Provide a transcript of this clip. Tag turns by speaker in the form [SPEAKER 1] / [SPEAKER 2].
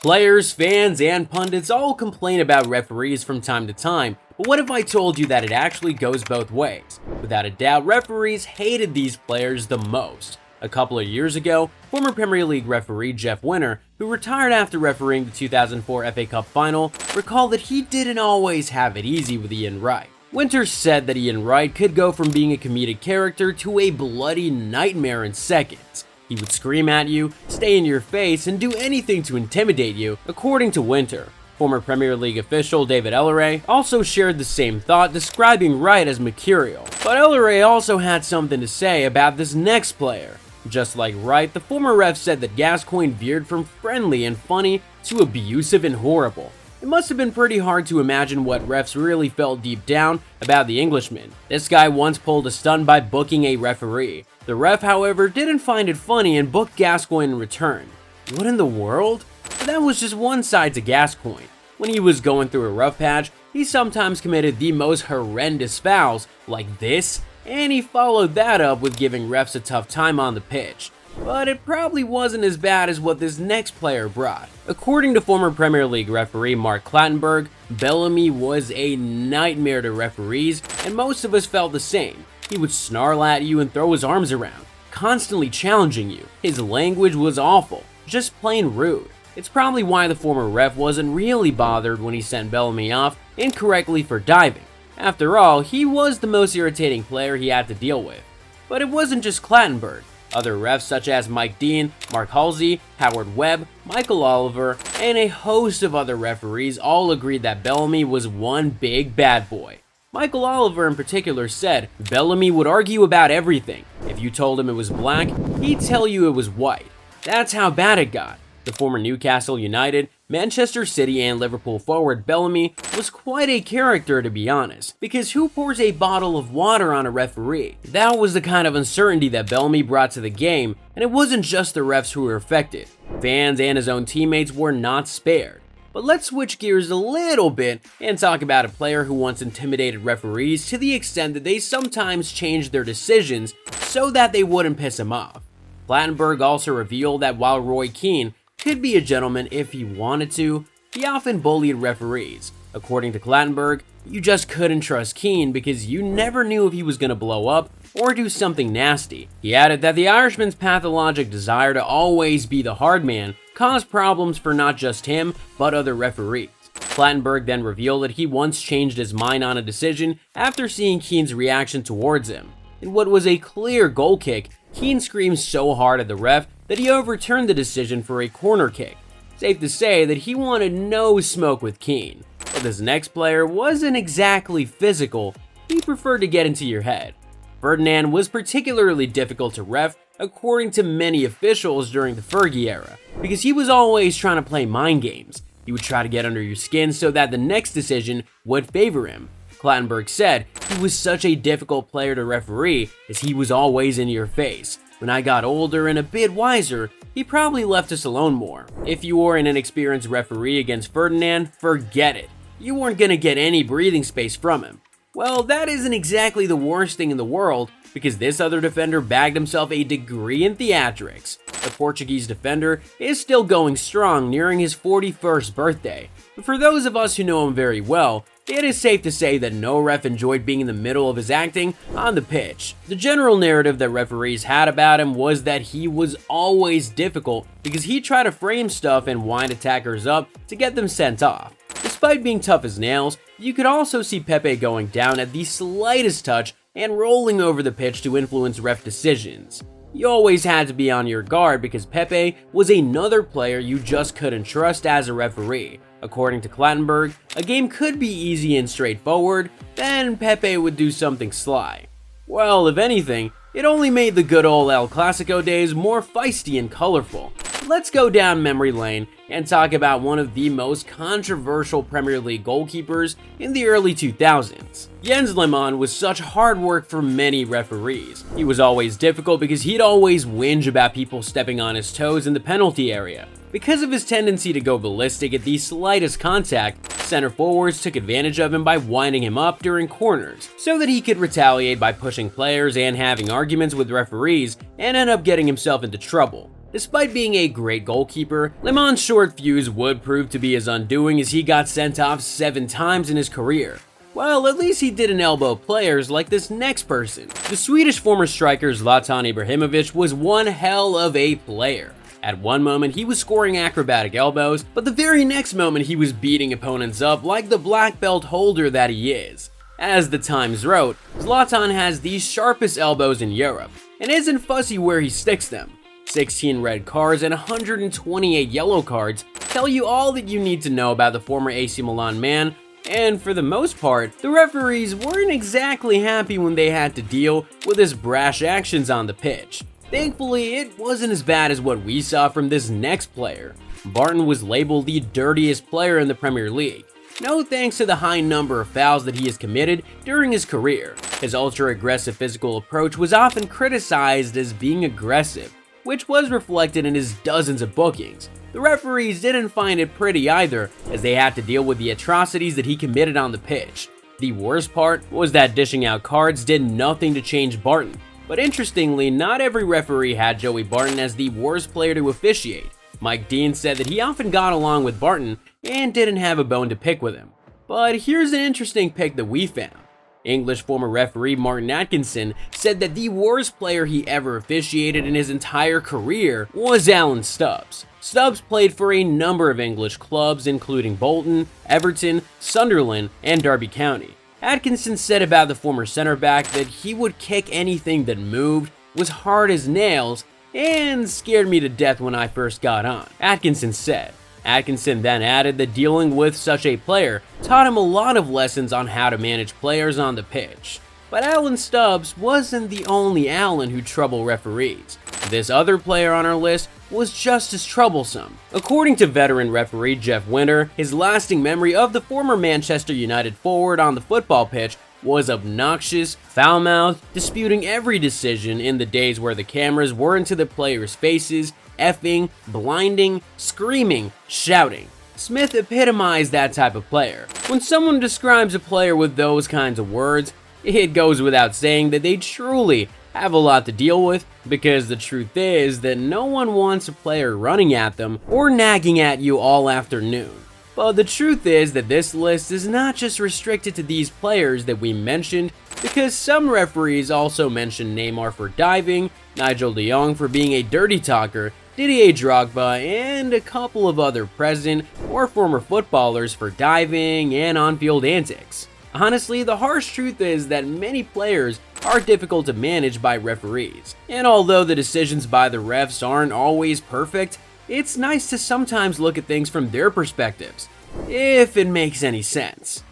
[SPEAKER 1] Players, fans, and pundits all complain about referees from time to time, but what if I told you that it actually goes both ways? Without a doubt, referees hated these players the most. A couple of years ago, former Premier League referee Jeff Winter, who retired after refereeing the 2004 FA Cup final, recalled that he didn't always have it easy with Ian Wright. Winter said that Ian Wright could go from being a comedic character to a bloody nightmare in seconds. He would scream at you, stay in your face, and do anything to intimidate you, according to Winter. Former Premier League official David Elleray also shared the same thought, describing Wright as mercurial. But Elleray also had something to say about this next player. Just like Wright, the former ref said that Gascoigne veered from friendly and funny to abusive and horrible. It must have been pretty hard to imagine what refs really felt deep down about the Englishman. This guy once pulled a stunt by booking a referee. The ref, however, didn't find it funny and booked Gascoigne in return. What in the world? But that was just one side to Gascoigne. When he was going through a rough patch, he sometimes committed the most horrendous fouls, like this, and he followed that up with giving refs a tough time on the pitch. But it probably wasn't as bad as what this next player brought. According to former Premier League referee Mark Clattenburg, Bellamy was a nightmare to referees, and most of us felt the same. He would snarl at you and throw his arms around, constantly challenging you. His language was awful, just plain rude. It's probably why the former ref wasn't really bothered when he sent Bellamy off incorrectly for diving. After all, he was the most irritating player he had to deal with. But it wasn't just Clattenburg. Other refs such as Mike Dean, Mark Halsey, Howard Webb, Michael Oliver, and a host of other referees all agreed that Bellamy was one big bad boy. Michael Oliver in particular said Bellamy would argue about everything. If you told him it was black, he'd tell you it was white. That's how bad it got. The former Newcastle United, Manchester City, and Liverpool forward Bellamy was quite a character, to be honest, because who pours a bottle of water on a referee? That was the kind of uncertainty that Bellamy brought to the game, and it wasn't just the refs who were affected. Fans and his own teammates were not spared. But let's switch gears a little bit and talk about a player who once intimidated referees to the extent that they sometimes changed their decisions so that they wouldn't piss him off. Clattenburg also revealed that while Roy Keane could be a gentleman if he wanted to, he often bullied referees. According to Clattenburg, you just couldn't trust Keane because you never knew if he was going to blow up or do something nasty. He added that the Irishman's pathologic desire to always be the hard man caused problems for not just him, but other referees. Clattenburg then revealed that he once changed his mind on a decision after seeing Keane's reaction towards him. In what was a clear goal kick, Keane screamed so hard at the ref that he overturned the decision for a corner kick. Safe to say that he wanted no smoke with Keane. But this next player wasn't exactly physical, he preferred to get into your head. Ferdinand was particularly difficult to ref according to many officials during the Fergie era, because he was always trying to play mind games. He would try to get under your skin so that the next decision would favor him. Clattenburg said he was such a difficult player to referee as he was always in your face. When I got older and a bit wiser, he probably left us alone more. If you were an inexperienced referee against Ferdinand, forget it. You weren't gonna get any breathing space from him. Well, that isn't exactly the worst thing in the world, because this other defender bagged himself a degree in theatrics. The Portuguese defender is still going strong, nearing his 41st birthday. But for those of us who know him very well, it is safe to say that no ref enjoyed being in the middle of his acting on the pitch. The general narrative that referees had about him was that he was always difficult because he tried to frame stuff and wind attackers up to get them sent off. Despite being tough as nails, you could also see Pepe going down at the slightest touch and rolling over the pitch to influence ref decisions. You always had to be on your guard because Pepe was another player you just couldn't trust as a referee. According to Clattenburg, a game could be easy and straightforward, then Pepe would do something sly. Well, if anything, it only made the good old El Clasico days more feisty and colorful. Let's go down memory lane and talk about one of the most controversial Premier League goalkeepers in the early 2000s. Jens Lehmann was such hard work for many referees. He was always difficult because he'd always whinge about people stepping on his toes in the penalty area. Because of his tendency to go ballistic at the slightest contact, center forwards took advantage of him by winding him up during corners, so that he could retaliate by pushing players and having arguments with referees and end up getting himself into trouble. Despite being a great goalkeeper, Le Mans' short fuse would prove to be his undoing as he got sent off 7 times in his career. Well, at least he didn't elbow players like this next person. The Swedish former striker Zlatan Ibrahimovic was one hell of a player. At one moment he was scoring acrobatic elbows, but the very next moment he was beating opponents up like the black belt holder that he is. As the Times wrote, Zlatan has the sharpest elbows in Europe, and isn't fussy where he sticks them. 16 red cards and 128 yellow cards tell you all that you need to know about the former AC Milan man, and for the most part, the referees weren't exactly happy when they had to deal with his brash actions on the pitch. Thankfully, it wasn't as bad as what we saw from this next player. Barton was labeled the dirtiest player in the Premier League. No thanks to the high number of fouls that he has committed during his career. His ultra-aggressive physical approach was often criticized as being aggressive, which was reflected in his dozens of bookings. The referees didn't find it pretty either, as they had to deal with the atrocities that he committed on the pitch. The worst part was that dishing out cards did nothing to change Barton. But interestingly, not every referee had Joey Barton as the worst player to officiate. Mike Dean said that he often got along with Barton and didn't have a bone to pick with him. But here's an interesting pick that we found. English former referee Martin Atkinson said that the worst player he ever officiated in his entire career was Alan Stubbs. Stubbs played for a number of English clubs including Bolton, Everton, Sunderland, and Derby County. Atkinson said about the former center back that he would kick anything that moved, was hard as nails, and scared me to death when I first got on, Atkinson said. Atkinson then added that dealing with such a player taught him a lot of lessons on how to manage players on the pitch. But Alan Stubbs wasn't the only Alan who troubled referees. This other player on our list was just as troublesome. According to veteran referee Jeff Winter, his lasting memory of the former Manchester United forward on the football pitch was obnoxious, foul-mouthed, disputing every decision in the days where the cameras were into the players' faces, effing, blinding, screaming, shouting. Smith epitomized that type of player. When someone describes a player with those kinds of words, it goes without saying that they truly have a lot to deal with, because the truth is that no one wants a player running at them or nagging at you all afternoon. But the truth is that this list is not just restricted to these players that we mentioned, because some referees also mention Neymar for diving, Nigel de Jong for being a dirty talker, Didier Drogba, and a couple of other present or former footballers for diving and on-field antics. Honestly, the harsh truth is that many players are difficult to manage by referees, and although the decisions by the refs aren't always perfect, it's nice to sometimes look at things from their perspectives, if it makes any sense.